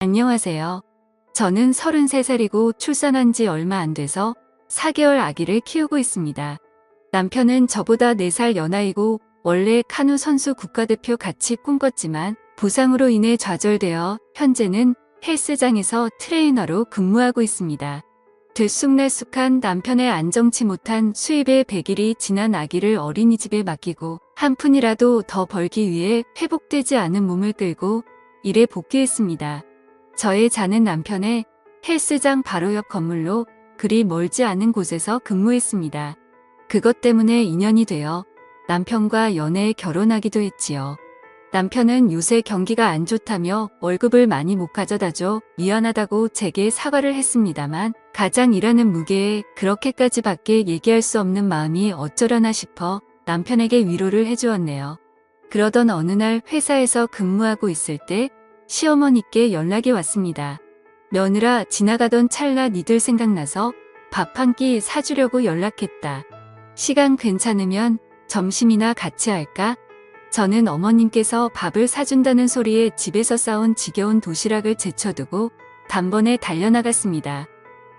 안녕하세요. 저는 33살이고 출산한 지 얼마 안 돼서 4개월 아기를 키우고 있습니다. 남편은 저보다 4살 연하이고 원래 카누 선수 국가대표 같이 꿈꿨지만 부상으로 인해 좌절되어 현재는 헬스장에서 트레이너로 근무하고 있습니다. 들쑥날쑥한 남편의 안정치 못한 수입의 100일이 지난 아기를 어린이집에 맡기고 한 푼이라도 더 벌기 위해 회복되지 않은 몸을 끌고 일에 복귀했습니다. 저의 자는 남편의 헬스장 바로 옆 건물로 그리 멀지 않은 곳에서 근무했습니다. 그것 때문에 인연이 되어 남편과 연애에 결혼하기도 했지요. 남편은 요새 경기가 안 좋다며 월급을 많이 못 가져다줘 미안하다고 제게 사과를 했습니다만 가장 일하는 무게에 그렇게까지밖에 얘기할 수 없는 마음이 어쩌려나 싶어 남편에게 위로를 해주었네요. 그러던 어느 날 회사에서 근무하고 있을 때 시어머니께 연락이 왔습니다. 며느라 지나가던 찰나 니들 생각나서 밥 한 끼 사주려고 연락했다. 시간 괜찮으면 점심이나 같이 할까? 저는 어머님께서 밥을 사준다는 소리에 집에서 싸온 지겨운 도시락을 제쳐두고 단번에 달려나갔습니다.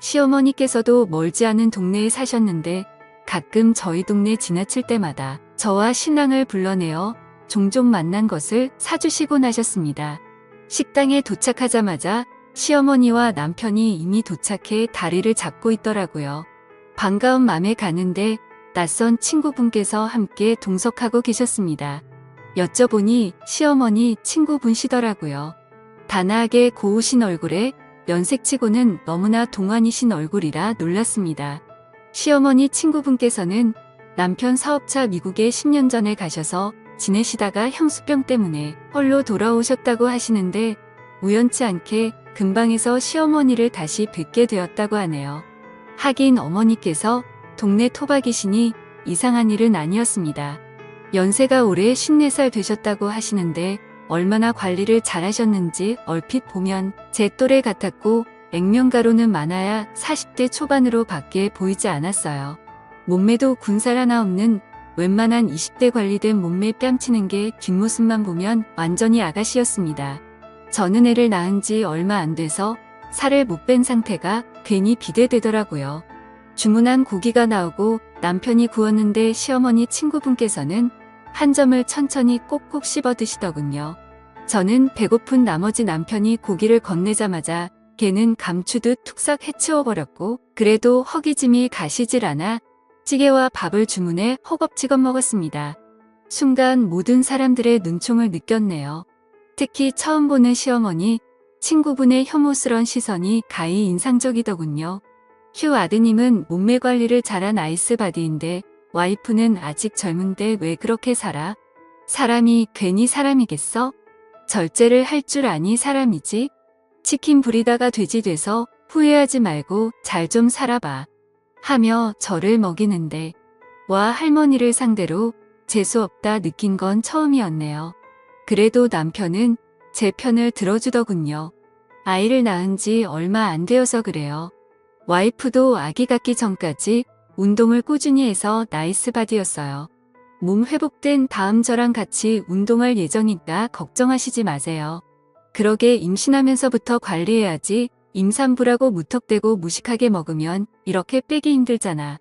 시어머니께서도 멀지 않은 동네에 사셨는데 가끔 저희 동네 지나칠 때마다 저와 신랑을 불러내어 종종 만난 것을 사주시곤 하셨습니다. 식당에 도착하자마자 시어머니와 남편이 이미 도착해 다리를 잡고 있더라고요. 반가운 맘에 가는데 낯선 친구분께서 함께 동석하고 계셨습니다. 여쭤보니 시어머니 친구분시더라고요. 단아하게 고우신 얼굴에 연색치고는 너무나 동안이신 얼굴이라 놀랐습니다. 시어머니 친구분께서는 남편 사업차 미국에 10년 전에 가셔서 지내시다가 향수병 때문에 홀로 돌아오셨다고 하시는데 우연치 않게 근방에서 시어머니를 다시 뵙게 되었다고 하네요. 하긴 어머니께서 동네 토박이시니 이상한 일은 아니었습니다. 연세가 올해 54살 되셨다고 하시는데 얼마나 관리를 잘하셨는지 얼핏 보면 제 또래 같았고 액면가로는 많아야 40대 초반으로 밖에 보이지 않았어요. 몸매도 군살 하나 없는 웬만한 20대 관리된 몸매 뺨치는 게 뒷모습만 보면 완전히 아가씨였습니다. 저는 애를 낳은 지 얼마 안 돼서 살을 못 뺀 상태가 괜히 비대되더라고요. 주문한 고기가 나오고 남편이 구웠는데 시어머니 친구분께서는 한 점을 천천히 꼭꼭 씹어 드시더군요. 저는 배고픈 나머지 남편이 고기를 건네자마자 걔는 감추듯 툭싹 해치워버렸고 그래도 허기짐이 가시질 않아 찌개와 밥을 주문해 허겁지겁 먹었습니다. 순간 모든 사람들의 눈총을 느꼈네요. 특히 처음 보는 시어머니, 친구분의 혐오스런 시선이 가히 인상적이더군요. 휴 아드님은 몸매 관리를 잘한 아이스바디인데 와이프는 아직 젊은데 왜 그렇게 살아? 사람이 괜히 사람이겠어? 절제를 할 줄 아니 사람이지? 치킨 부리다가 돼지 돼서 후회하지 말고 잘 좀 살아봐. 하며 저를 먹이는데 와 할머니를 상대로 재수없다 느낀 건 처음이었네요. 그래도 남편은 제 편을 들어주더군요. 아이를 낳은 지 얼마 안 되어서 그래요. 와이프도 아기 갖기 전까지 운동을 꾸준히 해서 나이스 바디였어요. 몸 회복된 다음 저랑 같이 운동할 예정이니까 걱정하시지 마세요. 그러게 임신하면서부터 관리해야지 임산부라고 무턱대고 무식하게 먹으면 이렇게 빼기 힘들잖아.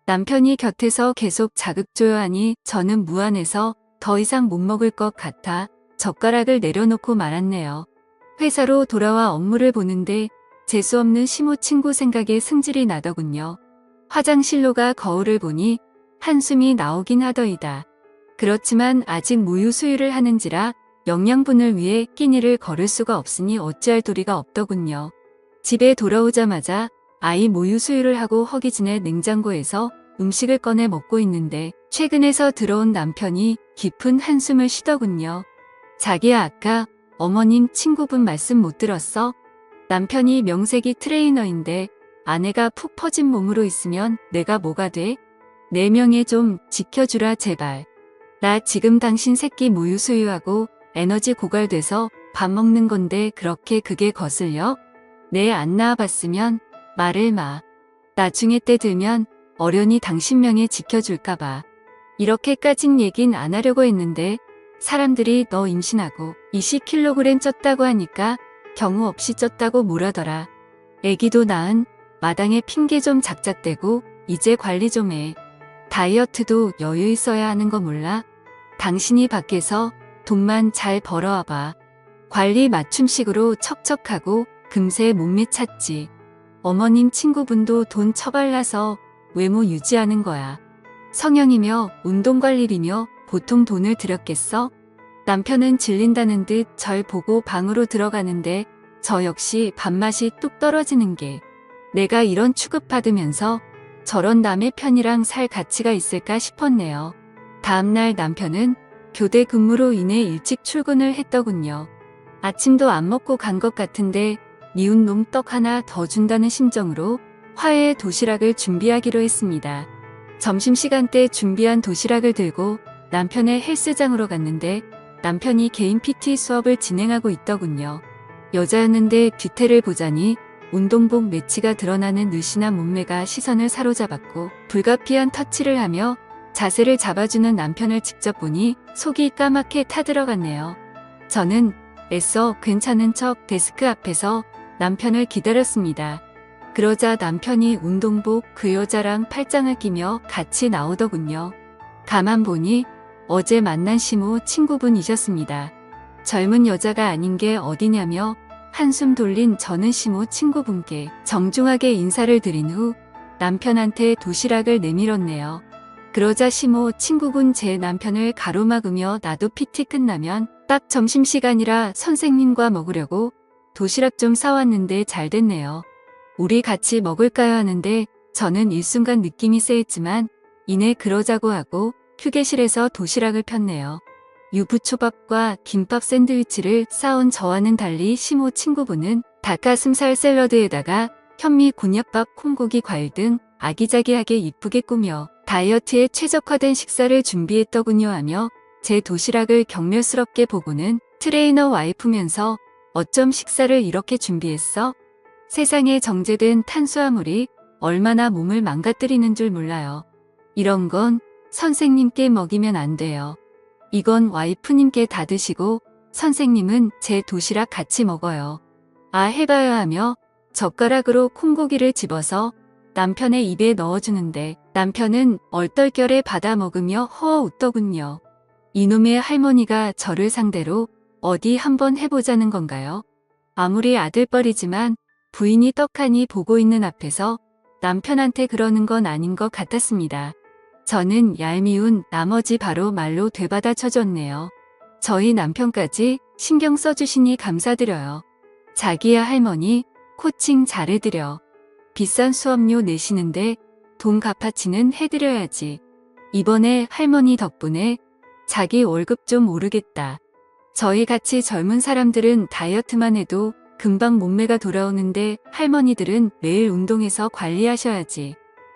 남편이 곁에서 계속 자극조여하니 저는 무안해서 더 이상 못 먹을 것 같아 젓가락을 내려놓고 말았네요. 회사로 돌아와 업무를 보는데 재수없는 시모 친구 생각에 승질이 나더군요. 화장실로 가 거울을 보니 한숨이 나오긴 하더이다. 그렇지만 아직 모유 수유를 하는지라 영양분을 위해 끼니를 거를 수가 없으니 어찌할 도리가 없더군요. 집에 돌아오자마자 아이 모유 수유를 하고 허기진에 냉장고에서 음식을 꺼내 먹고 있는데 최근에서 들어온 남편이 깊은 한숨을 쉬더군요. 자기야 아까 어머님 친구분 말씀 못 들었어? 남편이 명색이 트레이너인데 아내가 푹 퍼진 몸으로 있으면 내가 뭐가 돼? 내 명예 좀 지켜주라 제발. 나 지금 당신 새끼 모유 수유하고 에너지 고갈돼서 밥 먹는 건데 그렇게 그게 거슬려? 내 안 낳아봤으면 말을 마. 나중에 때 들면 어련히 당신 명예 지켜줄까봐. 이렇게까진 얘긴 안 하려고 했는데 사람들이 너 임신하고 20kg 쪘다고 하니까 경우 없이 쪘다고 뭐라더라. 애기도 낳은 마당에 핑계 좀 작작대고 이제 관리 좀 해. 다이어트도 여유 있어야 하는 거 몰라? 당신이 밖에서 돈만 잘 벌어와봐. 관리 맞춤식으로 척척하고 금세 몸매 찾지. 어머님 친구분도 돈 처발라서 외모 유지하는 거야. 성형이며 운동관리비며 보통 돈을 들였겠어? 남편은 질린다는 듯 절 보고 방으로 들어가는데 저 역시 밥맛이 뚝 떨어지는 게 내가 이런 취급받으면서 저런 남의 편이랑 살 가치가 있을까 싶었네요. 다음날 남편은 교대 근무로 인해 일찍 출근을 했더군요. 아침도 안 먹고 간 것 같은데 미운 놈 떡 하나 더 준다는 심정으로 화해의 도시락을 준비하기로 했습니다. 점심시간 때 준비한 도시락을 들고 남편의 헬스장으로 갔는데 남편이 개인 PT 수업을 진행하고 있더군요. 여자였는데 뒤태를 보자니 운동복 매치가 드러나는 늘씬한 몸매가 시선을 사로잡았고 불가피한 터치를 하며 자세를 잡아주는 남편을 직접 보니 속이 까맣게 타들어갔네요. 저는 애써 괜찮은 척 데스크 앞에서 남편을 기다렸습니다. 그러자 남편이 운동복 그 여자랑 팔짱을 끼며 같이 나오더군요. 가만 보니 어제 만난 시모 친구분이셨습니다. 젊은 여자가 아닌 게 어디냐며 한숨 돌린 저는 시모 친구분께 정중하게 인사를 드린 후 남편한테 도시락을 내밀었네요. 그러자 시모 친구분 제 남편을 가로막으며 나도 PT 끝나면 딱 점심시간이라 선생님과 먹으려고 도시락 좀 싸왔는데 잘 됐네요. 우리 같이 먹을까요 하는데 저는 일순간 느낌이 쎄했지만 이내 그러자고 하고 휴게실에서 도시락을 폈네요. 유부초밥과 김밥 샌드위치를 싸온 저와는 달리 시모 친구분은 닭가슴살 샐러드에다가 현미 곤약밥 콩고기 과일 등 아기자기하게 이쁘게 꾸며 다이어트에 최적화된 식사를 준비했더군요 하며 제 도시락을 경멸스럽게 보고는 트레이너 와이프면서 어쩜 식사를 이렇게 준비했어? 세상에 정제된 탄수화물이 얼마나 몸을 망가뜨리는 줄 몰라요. 이런 건 선생님께 먹이면 안 돼요. 이건 와이프님께 다 드시고 선생님은 제 도시락 같이 먹어요. 아 해봐요 하며 젓가락으로 콩고기를 집어서 남편의 입에 넣어주는데 남편은 얼떨결에 받아 먹으며 허어 웃더군요. 이놈의 할머니가 저를 상대로 어디 한번 해보자는 건가요? 아무리 아들뻘이지만 부인이 떡하니 보고 있는 앞에서 남편한테 그러는 건 아닌 것 같았습니다. 저는 얄미운 나머지 바로 말로 되받아 쳐줬네요. 저희 남편까지 신경 써주시니 감사드려요. 자기야 할머니 코칭 잘해드려. 비싼 수업료 내시는데 돈 갚아치는 해드려야지. 이번에 할머니 덕분에 자기 월급 좀 오르겠다. 저희 같이 젊은 사람들은 다이어트만 해도 금방 몸매가 돌아오는데 할머니들은 매일 운동해서 관리하셔야지.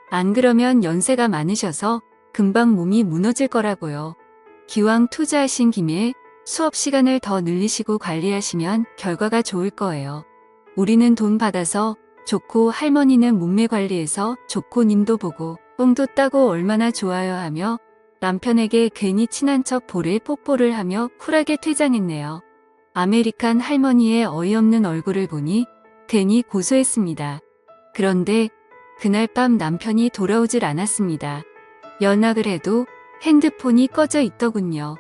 안 그러면 연세가 많으셔서 금방 몸이 무너질 거라고요. 기왕 투자하신 김에 수업 시간을 더 늘리시고 관리하시면 결과가 좋을 거예요. 우리는 돈 받아서 좋고 할머니는 몸매 관리해서 좋고 님도 보고 뽕도 따고 얼마나 좋아요 하며 남편에게 괜히 친한 척 볼에 뽀뽀를 하며 쿨하게 퇴장했네요. 아메리칸 할머니의 어이없는 얼굴을 보니 괜히 고소했습니다. 그런데 그날 밤 남편이 돌아오질 않았습니다. 연락을 해도 핸드폰이 꺼져 있더군요.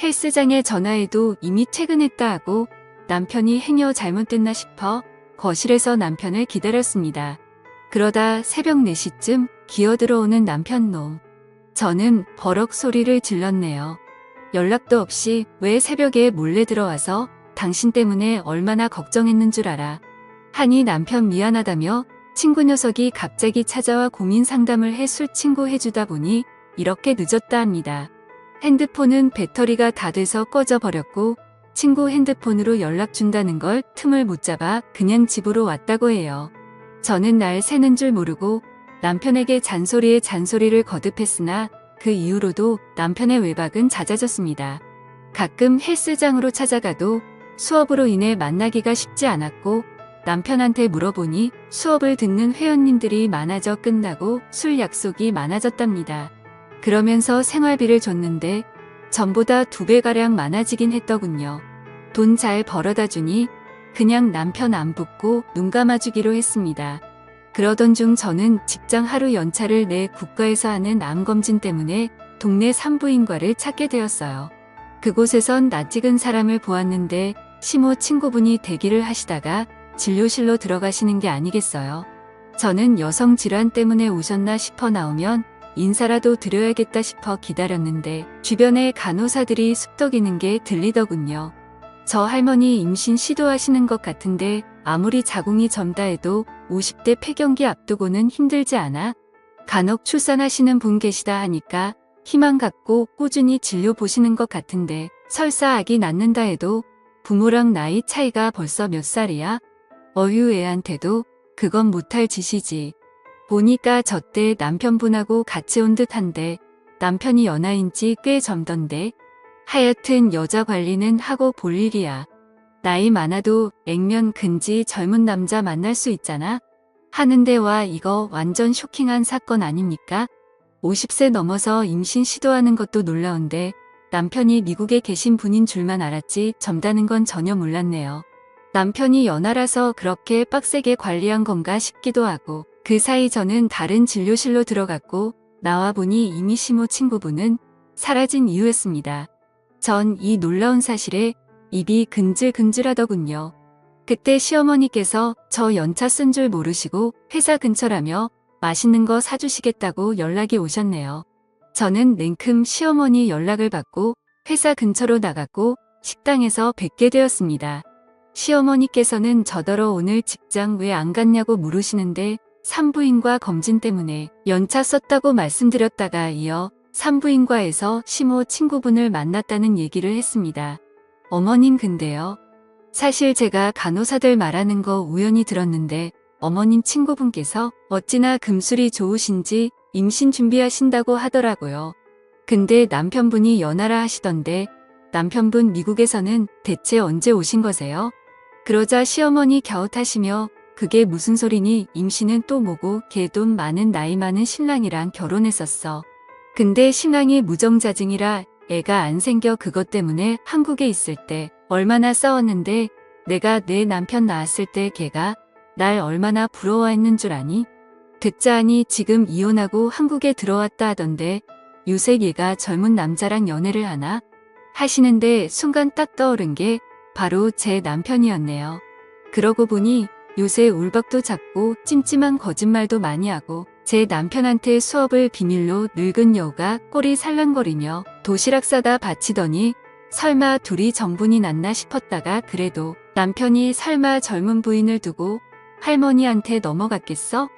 헬스장에 전화해도 이미 퇴근했다 하고 남편이 행여 잘못됐나 싶어 거실에서 남편을 기다렸습니다. 그러다 새벽 4시쯤 기어들어오는 남편놈. 저는 버럭 소리를 질렀네요. 연락도 없이 왜 새벽에 몰래 들어와서 당신 때문에 얼마나 걱정했는 줄 알아. 하니 남편 미안하다며 친구 녀석이 갑자기 찾아와 고민 상담을 해 술 친구 해주다 보니 이렇게 늦었다 합니다. 핸드폰은 배터리가 다 돼서 꺼져버렸고 친구 핸드폰으로 연락 준다는 걸 틈을 못 잡아 그냥 집으로 왔다고 해요. 저는 날 새는 줄 모르고 남편에게 잔소리에 잔소리를 거듭했으나 그 이후로도 남편의 외박은 잦아졌습니다. 가끔 헬스장으로 찾아가도 수업으로 인해 만나기가 쉽지 않았고 남편한테 물어보니 수업을 듣는 회원님들이 많아져 끝나고 술 약속이 많아졌답니다. 그러면서 생활비를 줬는데 전보다 2배가량 많아지긴 했더군요. 돈 잘 벌어다 주니 그냥 남편 안 붙고 눈 감아주기로 했습니다. 그러던 중 저는 직장 하루 연차를 내 국가에서 하는 암검진 때문에 동네 산부인과를 찾게 되었어요. 그곳에선 낯익은 사람을 보았는데 시모 친구분이 대기를 하시다가 진료실로 들어가시는 게 아니겠어요. 저는 여성 질환 때문에 오셨나 싶어 나오면 인사라도 드려야겠다 싶어 기다렸는데 주변에 간호사들이 숙덕이는 게 들리더군요. 저 할머니 임신 시도하시는 것 같은데 아무리 자궁이 젊다 해도 50대 폐경기 앞두고는 힘들지 않아? 간혹 출산하시는 분 계시다 하니까 희망 갖고 꾸준히 진료 보시는 것 같은데 설사 아기 낳는다 해도 부모랑 나이 차이가 벌써 몇 살이야? 어휴 애한테도 그건 못할 짓이지. 보니까 저때 남편분하고 같이 온 듯한데 남편이 연하인지 꽤 젊던데. 하여튼 여자 관리는 하고 볼 일이야. 나이 많아도 액면 근지 젊은 남자 만날 수 있잖아. 하는데 와 이거 완전 쇼킹한 사건 아닙니까? 50세 넘어서 임신 시도하는 것도 놀라운데 남편이 미국에 계신 분인 줄만 알았지 젊다는 건 전혀 몰랐네요. 남편이 연하라서 그렇게 빡세게 관리한 건가 싶기도 하고 그 사이 저는 다른 진료실로 들어갔고 나와보니 이미 시모 친구분은 사라진 이유였습니다. 전 이 놀라운 사실에 입이 근질근질하더군요. 그때 시어머니께서 저 연차 쓴 줄 모르시고 회사 근처라며 맛있는 거 사주시겠다고 연락이 오셨네요. 저는 냉큼 시어머니 연락을 받고 회사 근처로 나갔고 식당에서 뵙게 되었습니다. 시어머니께서는 저더러 오늘 직장 왜 안 갔냐고 물으시는데 산부인과 검진 때문에 연차 썼다고 말씀드렸다가 이어 산부인과에서 시모 친구분을 만났다는 얘기를 했습니다. 어머님 근데요. 사실 제가 간호사들 말하는 거 우연히 들었는데 어머님 친구분께서 어찌나 금술이 좋으신지 임신 준비하신다고 하더라고요. 근데 남편분이 연하라 하시던데 남편분 미국에서는 대체 언제 오신 거세요? 그러자 시어머니 갸웃하시며 그게 무슨 소리니 임신은 또 뭐고 걔 돈 많은 나이 많은 신랑이랑 결혼했었어. 근데 신랑이 무정자증이라 애가 안 생겨 그것 때문에 한국에 있을 때 얼마나 싸웠는데 내가 내 남편 낳았을 때 걔가 날 얼마나 부러워했는 줄 아니? 듣자 하니 지금 이혼하고 한국에 들어왔다 하던데 요새 얘가 젊은 남자랑 연애를 하나? 하시는데 순간 딱 떠오른 게 바로 제 남편이었네요. 그러고 보니 요새 울박도 잡고 찜찜한 거짓말도 많이 하고 제 남편한테 수업을 비밀로 늙은 여우가 꼬리 살랑거리며 도시락 싸다 바치더니 설마 둘이 정분이 났나 싶었다가 그래도 남편이 설마 젊은 부인을 두고 할머니한테 넘어갔겠어?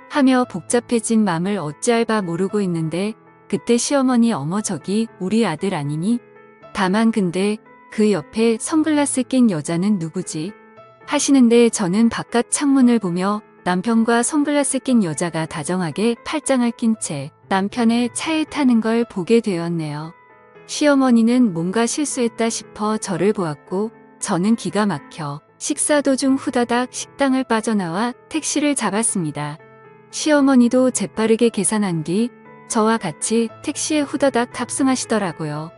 하며 복잡해진 맘을 어찌할 바 모르고 있는데 그때 시어머니 어머 저기 우리 아들 아니니? 다만 근데 그 옆에 선글라스 낀 여자는 누구지? 하시는데 저는 바깥 창문을 보며 남편과 선글라스 낀 여자가 다정하게 팔짱을 낀 채 남편의 차에 타는 걸 보게 되었네요. 시어머니는 뭔가 실수했다 싶어 저를 보았고 저는 기가 막혀 식사 도중 후다닥 식당을 빠져나와 택시를 잡았습니다. 시어머니도 재빠르게 계산한 뒤 저와 같이 택시에 후다닥 탑승하시더라고요.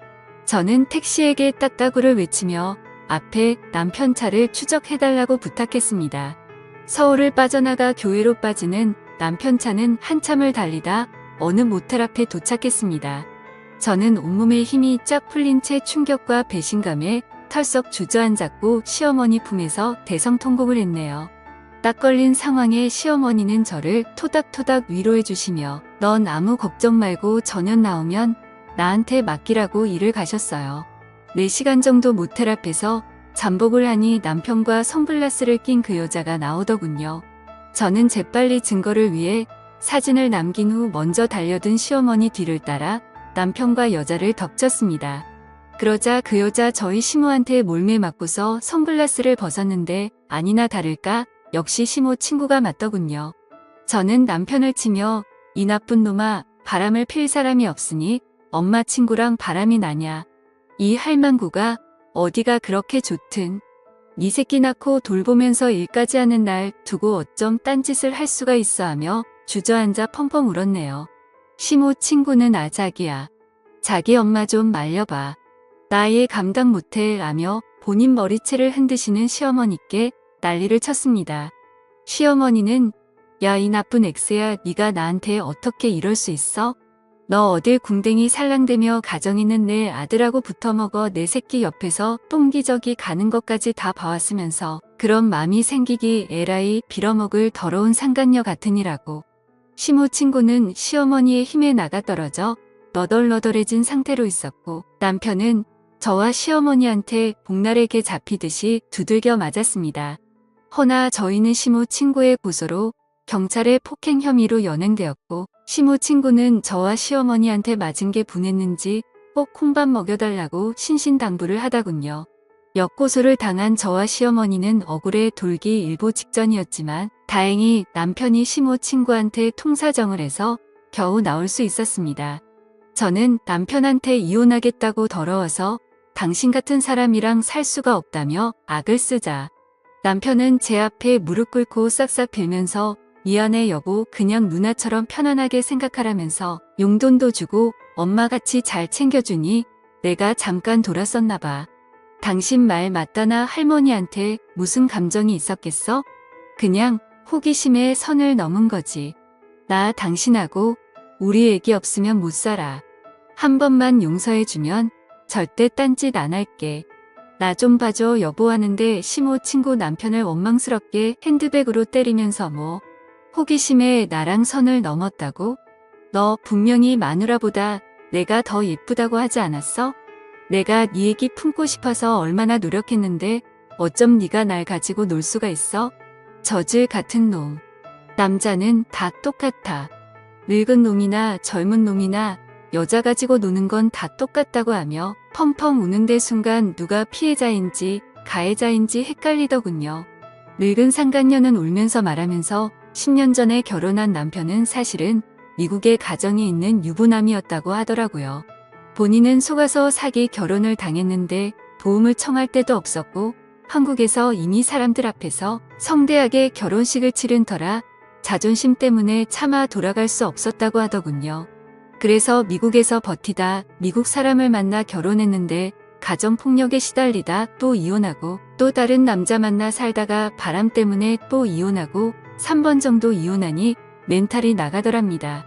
저는 택시에게 딱따구를 외치며 앞에 남편 차를 추적해달라고 부탁했습니다. 서울을 빠져나가 교외로 빠지는 남편 차는 한참을 달리다 어느 모텔 앞에 도착했습니다. 저는 온몸에 힘이 쫙 풀린 채 충격과 배신감에 털썩 주저앉았고 시어머니 품에서 대성통곡을 했네요. 딱 걸린 상황에 시어머니는 저를 토닥토닥 위로해 주시며 넌 아무 걱정 말고 저녁 나오면 나한테 맡기라고 일을 가셨어요. 4시간 정도 모텔 앞에서 잠복을 하니 남편과 선글라스를 낀 그 여자가 나오더군요. 저는 재빨리 증거를 위해 사진을 남긴 후 먼저 달려든 시어머니 뒤를 따라 남편과 여자를 덮쳤습니다. 그러자 그 여자 저희 시모한테 몰매 맞고서 선글라스를 벗었는데 아니나 다를까 역시 시모 친구가 맞더군요. 저는 남편을 치며 이 나쁜 놈아 바람을 필 사람이 없으니 엄마 친구랑 바람이 나냐. 이 할망구가 어디가 그렇게 좋든 네 새끼 낳고 돌보면서 일까지 하는 날 두고 어쩜 딴짓을 할 수가 있어 하며 주저앉아 펑펑 울었네요. 시모 친구는 자기야. 자기 엄마 좀 말려봐. 나 얘 감당 못해 라며 본인 머리채를 흔드시는 시어머니께 난리를 쳤습니다. 시어머니는 야, 이 나쁜 엑스야, 네가 나한테 어떻게 이럴 수 있어? 너 어딜 궁뎅이 살랑대며 가정 있는 내 아들하고 붙어먹어. 내 새끼 옆에서 똥기저귀 가는 것까지 다 봐왔으면서 그런 맘이 생기기 에라이 빌어먹을 더러운 상간녀 같으니라고. 시모 친구는 시어머니의 힘에 나가떨어져 너덜너덜해진 상태로 있었고, 남편은 저와 시어머니한테 복날에게 잡히듯이 두들겨 맞았습니다. 허나 저희는 시모 친구의 고소로 경찰에 폭행 혐의로 연행되었고, 시모 친구는 저와 시어머니한테 맞은 게 분했는지 꼭 콩밥 먹여달라고 신신당부를 하더군요. 역고소를 당한 저와 시어머니는 억울해 돌기 일보 직전이었지만 다행히 남편이 시모 친구한테 통사정을 해서 겨우 나올 수 있었습니다. 저는 남편한테 이혼하겠다고 더러워서 당신 같은 사람이랑 살 수가 없다며 악을 쓰자, 남편은 제 앞에 무릎 꿇고 싹싹 빌면서 미안해 여보, 그냥 누나처럼 편안하게 생각하라면서 용돈도 주고 엄마같이 잘 챙겨주니 내가 잠깐 돌았었나 봐. 당신 말 맞다나 할머니한테 무슨 감정이 있었겠어? 그냥 호기심에 선을 넘은 거지. 나 당신하고 우리 애기 없으면 못 살아. 한 번만 용서해주면 절대 딴짓 안 할게. 나 좀 봐줘 여보 하는데 시모 친구 남편을 원망스럽게 핸드백으로 때리면서 뭐 호기심에 나랑 선을 넘었다고? 너 분명히 마누라보다 내가 더 예쁘다고 하지 않았어? 내가 네 얘기 품고 싶어서 얼마나 노력했는데 어쩜 네가 날 가지고 놀 수가 있어? 저질 같은 놈. 남자는 다 똑같아. 늙은 놈이나 젊은 놈이나 여자 가지고 노는 건 다 똑같다고 하며 펑펑 우는데 순간 누가 피해자인지 가해자인지 헷갈리더군요. 늙은 상간녀는 울면서 말하면서 10년 전에 결혼한 남편은 사실은 미국에 가정이 있는 유부남이었다고 하더라고요. 본인은 속아서 사기 결혼을 당했는데 도움을 청할 데도 없었고 한국에서 이미 사람들 앞에서 성대하게 결혼식을 치른 터라 자존심 때문에 차마 돌아갈 수 없었다고 하더군요. 그래서 미국에서 버티다 미국 사람을 만나 결혼했는데 가정폭력에 시달리다 또 이혼하고 또 다른 남자 만나 살다가 바람 때문에 또 이혼하고 3번 정도 이혼하니 멘탈이 나가더랍니다.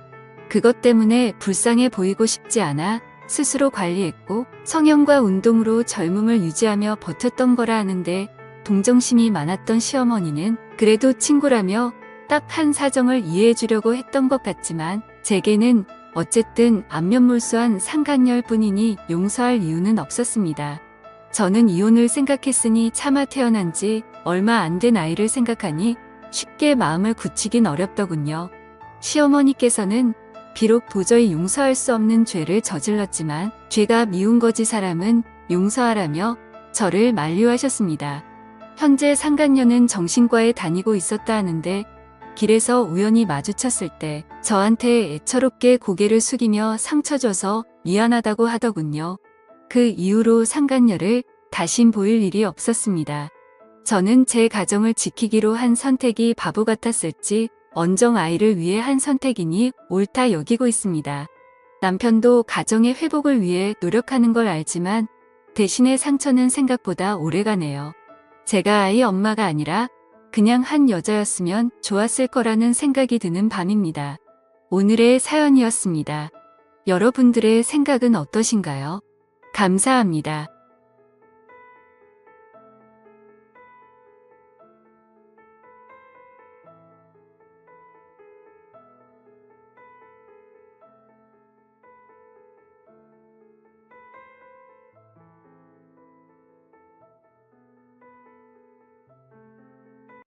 그것 때문에 불쌍해 보이고 싶지 않아 스스로 관리했고 성형과 운동으로 젊음을 유지하며 버텼던 거라 하는데, 동정심이 많았던 시어머니는 그래도 친구라며 딱 한 사정을 이해해 주려고 했던 것 같지만 제게는 어쨌든 안면몰수한 상간녀일 뿐이니 용서할 이유는 없었습니다. 저는 이혼을 생각했으니 차마 태어난 지 얼마 안 된 아이를 생각하니 쉽게 마음을 굳히긴 어렵더군요. 시어머니께서는 비록 도저히 용서할 수 없는 죄를 저질렀지만 죄가 미운 거지 사람은 용서하라며 저를 만류하셨습니다. 현재 상간녀는 정신과에 다니고 있었다 하는데 길에서 우연히 마주쳤을 때 저한테 애처롭게 고개를 숙이며 상처 줘서 미안하다고 하더군요. 그 이후로 상간녀를 다신 보일 일이 없었습니다. 저는 제 가정을 지키기로 한 선택이 바보 같았을지 언정 아이를 위해 한 선택이니 옳다 여기고 있습니다. 남편도 가정의 회복을 위해 노력하는 걸 알지만 대신에 상처는 생각보다 오래가네요. 제가 아이 엄마가 아니라 그냥 한 여자였으면 좋았을 거라는 생각이 드는 밤입니다. 오늘의 사연이었습니다. 여러분들의 생각은 어떠신가요? 감사합니다.